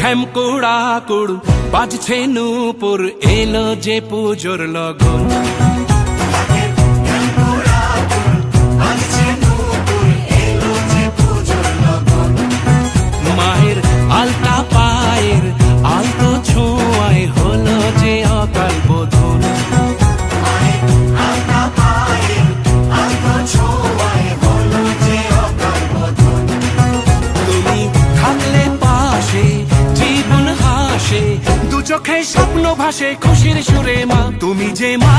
ঢ্যামকুড়া কুড় বাজছে নূপুর, এলো যে পুজোর লগন। মায়ের আলতা পায়ের আলতো ছোঁয়ায় হলো যে অকাল বোধন। তুমি থাকলে পাশে জীবন হাসে, দু চোখে স্বপ্ন ভাসে খুশির সুরে মা, তুমি যে মা।